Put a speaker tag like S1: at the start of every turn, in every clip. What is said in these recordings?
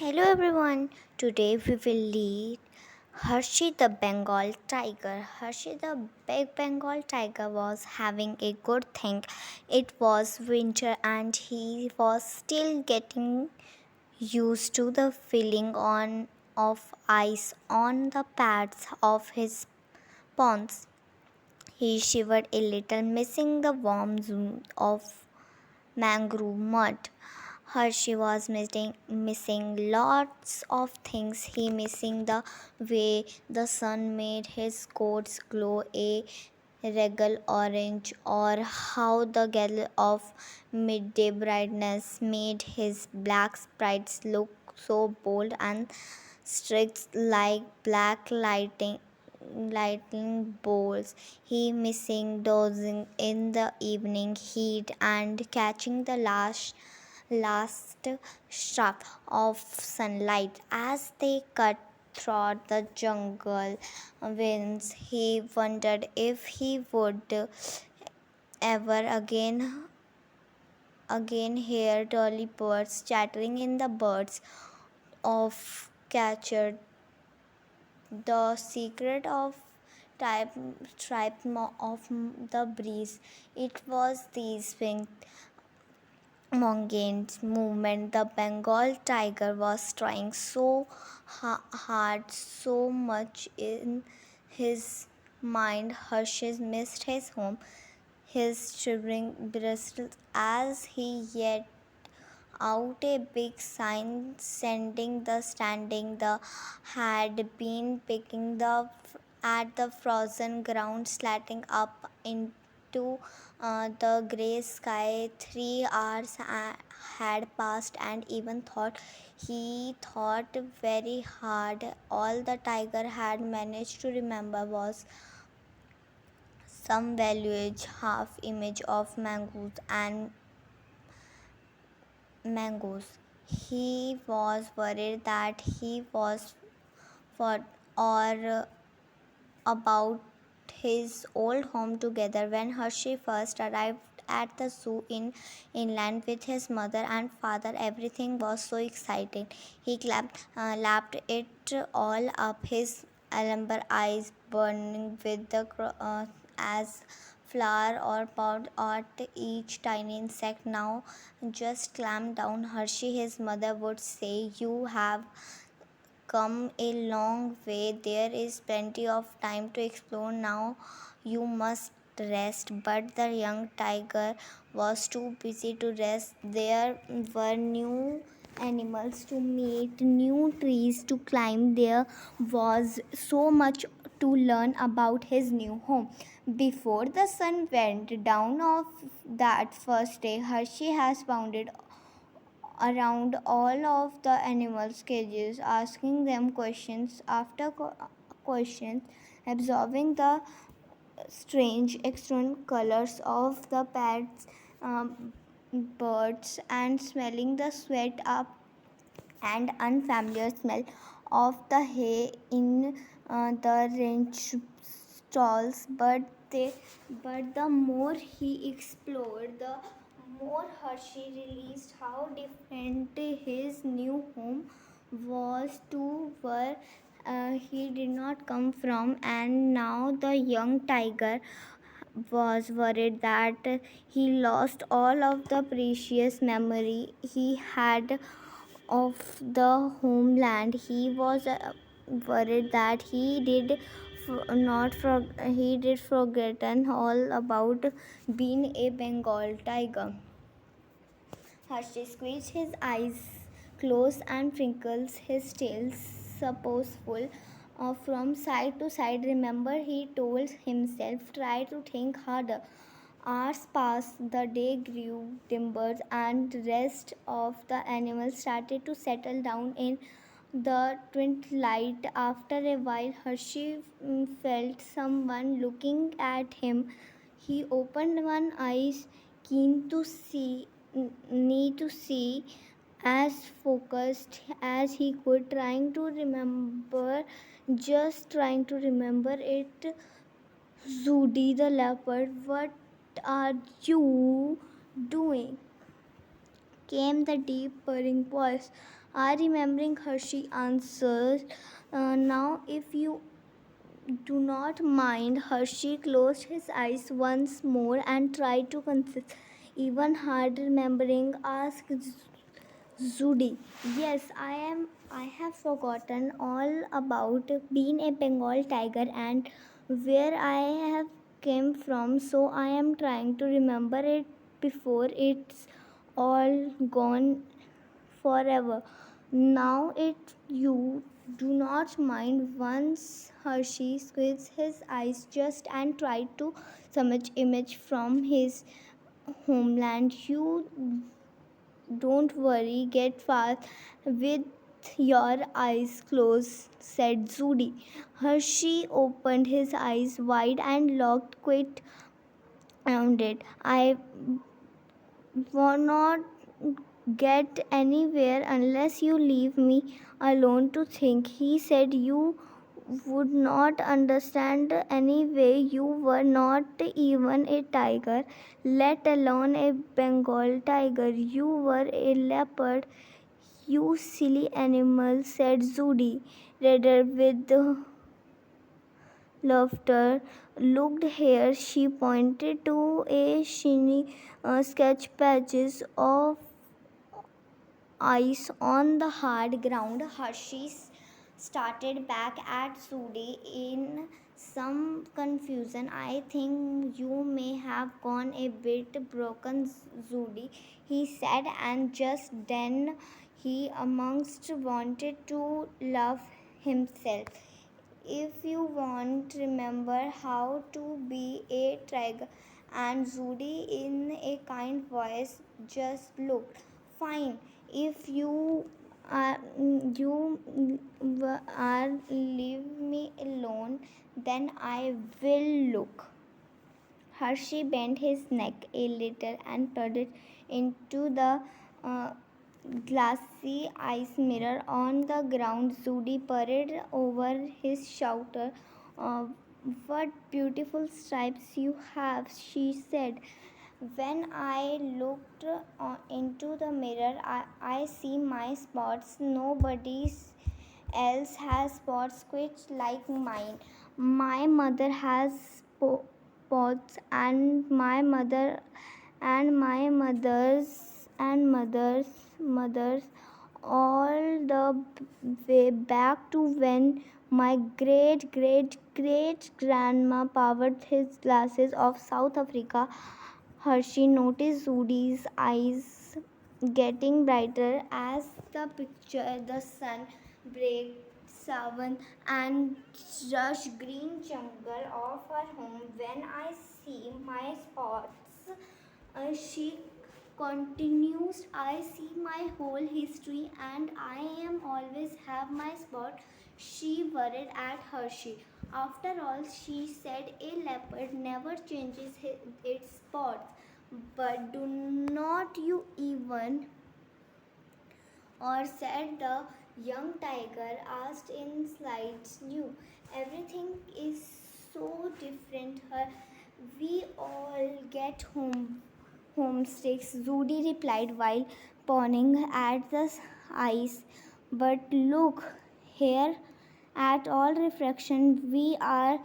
S1: Hello everyone. Today we will lead Hershey the Bengal tiger. Hershey the big Bengal tiger was having a good thing. It was winter and he was still getting used to the feeling on of ice on the pads of his paws. He shivered a little, missing the warm zoom of mangrove mud. Hershey was missing lots of things. He missing the way the sun made his coats glow a regal orange, or how the gale of midday brightness made his black sprites look so bold and strict like black lightning bolts. He missing dozing in the evening heat and catching the last shaft of sunlight as they cut through the jungle winds. He wondered if he would ever again hear dolly birds chattering in the birds of catcher. The secret of type of the breeze. It was these winged mongoose movement. The Bengal tiger was trying so hard, so much in his mind. Hershey's missed his home, his shivering bristles as he yet out a big sign sending the standing the had been picking the at the frozen ground slanting up into the grey sky. 3 hours had passed and even he thought very hard. All the tiger had managed to remember was some valuage half image of mangoes. He was worried that he was for or about his old home together. When Hershey first arrived at the zoo in inland with his mother and father, everything was so exciting. He lapped it all up, his amber eyes burning with the as flower or pound at each tiny insect. Now just clamp down, Hershey, his mother would say. You have come a long way. There is plenty of time to explore now. You must rest. But the young tiger was too busy to rest. There were new animals to meet, new trees to climb. There was so much to learn about his new home. Before the sun went down of that first day, Hershey has pounded around all of the animals' cages, asking them questions after questions, observing the strange external colors of the pets, birds, and smelling the sweat up and unfamiliar smell of the hay in the ranch stalls. But the more he explored, the more Hershey realized how different his new home was to where he did not come from. And now the young tiger was worried that he lost all of the precious memory he had of the homeland. He was worried that he did forgotten all about being a Bengal tiger. Hershey squeezed his eyes closed and wrinkles his tail supposeful from side to side. Remember, he told himself, try to think harder. Hours passed, the day grew dimmer, and the rest of the animals started to settle down in the twilight. After a while, Hershey felt someone looking at him. He opened one eye, keen to see, need to see, as focused as he could, trying to remember, just trying to remember it. Zudi the leopard, what are you doing? Came the deep purring voice. are remembering Hershey answers. Now, if you do not mind, Hershey closed his eyes once more and tried to consist. Even hard remembering, asked Zudi. Yes, I am. I have forgotten all about being a Bengal tiger and where I have came from. So I am trying to remember it before it's all gone forever. Now it you do not mind. Once Hershey squeezed his eyes just and tried to summon image from his homeland. You don't worry, get fast with your eyes closed, said Zudi. Hershey opened his eyes wide and looked quite around it. I will not get anywhere unless you leave me alone to think, he said. You would not understand anyway. You were not even a tiger, let alone a Bengal tiger. You were a leopard. You silly animal, said Zudi, rather with laughter. Looked here, she pointed to a shiny sketch patches of ice on the hard ground. Hershey started back at Sudi in some confusion. I think you may have gone a bit broken, Zudi, he said, and just then he amongst wanted to love himself. If you want, remember how to be a tiger. And Zudi, in a kind voice, just looked fine. If you are leave me alone, then I will look. Hershey bent his neck a little and nodded into the uh, glassy ice mirror on the ground. Zudi purred over his shoulder. Uh, what beautiful stripes you have, she said. When I looked into the mirror, I see my spots. Nobody else has spots quite like mine. My mother has spots, and my mother and my mother's all the way back to when my great grandma powered his glasses of South Africa. Hershey noticed Zudi's eyes getting brighter as the sun breaks seven and lush green jungle of her home. When I see my spots, she continues, I see my whole history and I am always have my spot. She worried at Hershey. After all, she said, a leopard never changes its spots. But do not you even, or said the young tiger, asked in slight new. Everything is so different. We all get homesticks, Zudi replied while pointing at the ice. But look here at all reflection. We are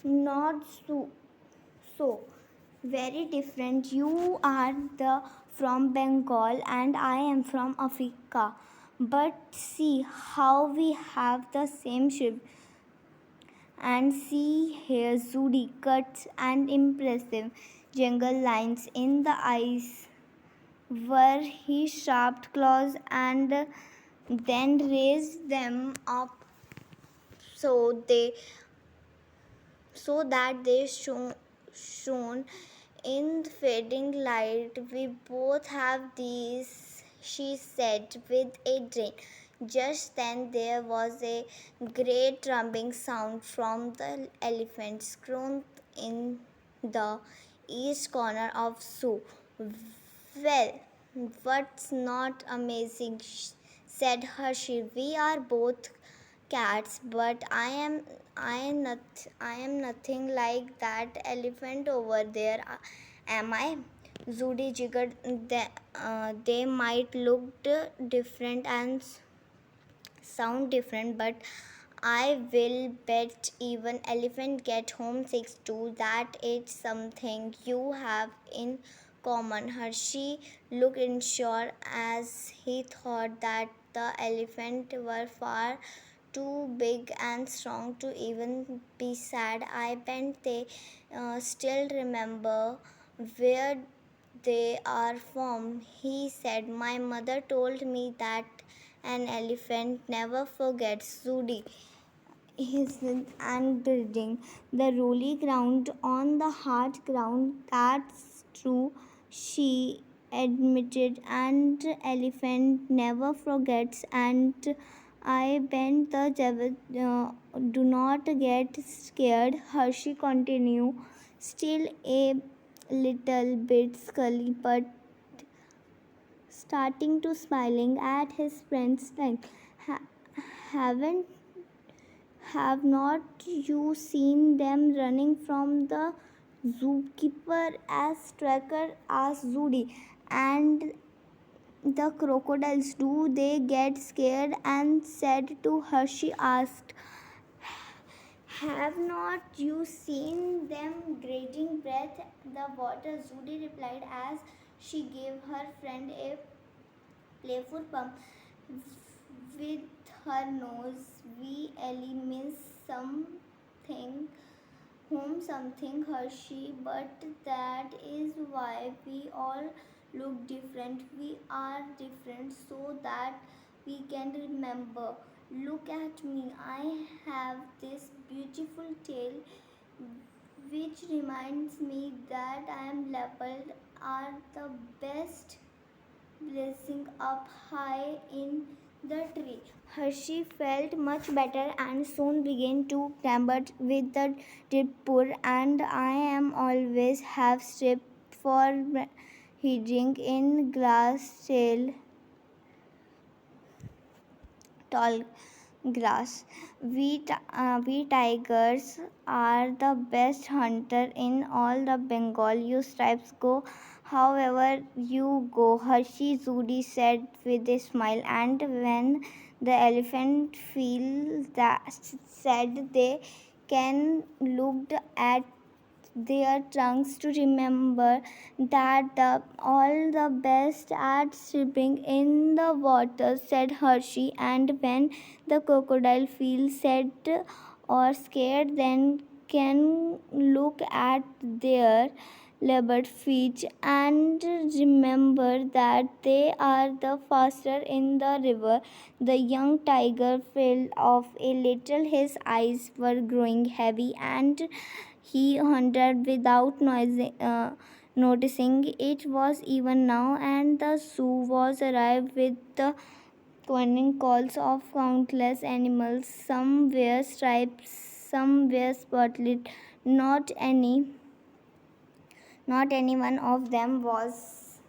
S1: not so very different. You are the from Bengal and I am from Africa. But see how we have the same shape. And see here Zudi cuts and impressive jungle lines in the ice where he sharp claws and then raised them up so they so that they shone in the fading light. We both have these, she said with a grin. Just then there was a great rumbling sound from the elephant's crown in the east corner of Zoo. Well, what's not amazing, said Hershey. We are both cats, but I am nothing like that elephant over there, am I? Zudi jiggled. They might look different and sound different, but I will bet even elephant get homesick too. That it's something you have in common. Hershey looked unsure as he thought that the elephant were far too big and strong to even be sad. I bet they still remember where they are from. He said, my mother told me that an elephant never forgets. Zudi is and building the rolly ground on the hard ground. That's true, she admitted, and elephant never forgets. And I bent the devil. Do not get scared, Hershey continued, still a little bit scully, but starting to smiling at his friend's like, haven't have not you seen them running from the zookeeper as Tracker asked Judy. And the crocodiles, do they get scared and said to her? She asked. Have not you seen them grazing breath the water? Judy replied as she gave her friend a playful pump with her nose. We means something whom something Hershey, but that is why we all look different. We are different so that we can remember. Look at me, I have this beautiful tail which reminds me that I am leopard are the best blazing up high in the tree. Hershey felt much better and soon began to clamber with the tripur, and I am always have stripped for hiding in glass tail tall grass. We tigers are the best hunter in all the Bengal. You stripes go however you go, Hershey Judy said with a smile. And when the elephant feel that said, they can look at their trunks to remember that all the best at swimming in the water, said Hershey. And when the crocodile feels sad or scared, then can look at their labored feet and remember that they are the faster in the river. The young tiger felt of a little. His eyes were growing heavy and he hunted without noticing it was even now, and the zoo was arrived with the querying calls of countless animals. Some were striped, some were spotted. Not any one of them was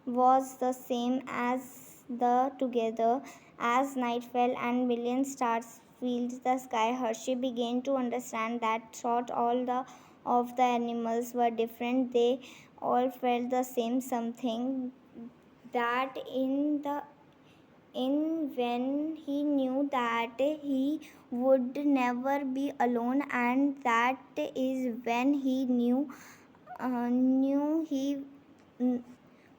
S1: the same as the together. As night fell and million stars filled the sky, Hershey began to understand that thought all the of the animals were different. They all felt the same something that in when he knew that he would never be alone, and that is when he knew he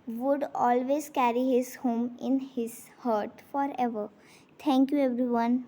S1: would always carry his home in his heart forever. Thank you, everyone.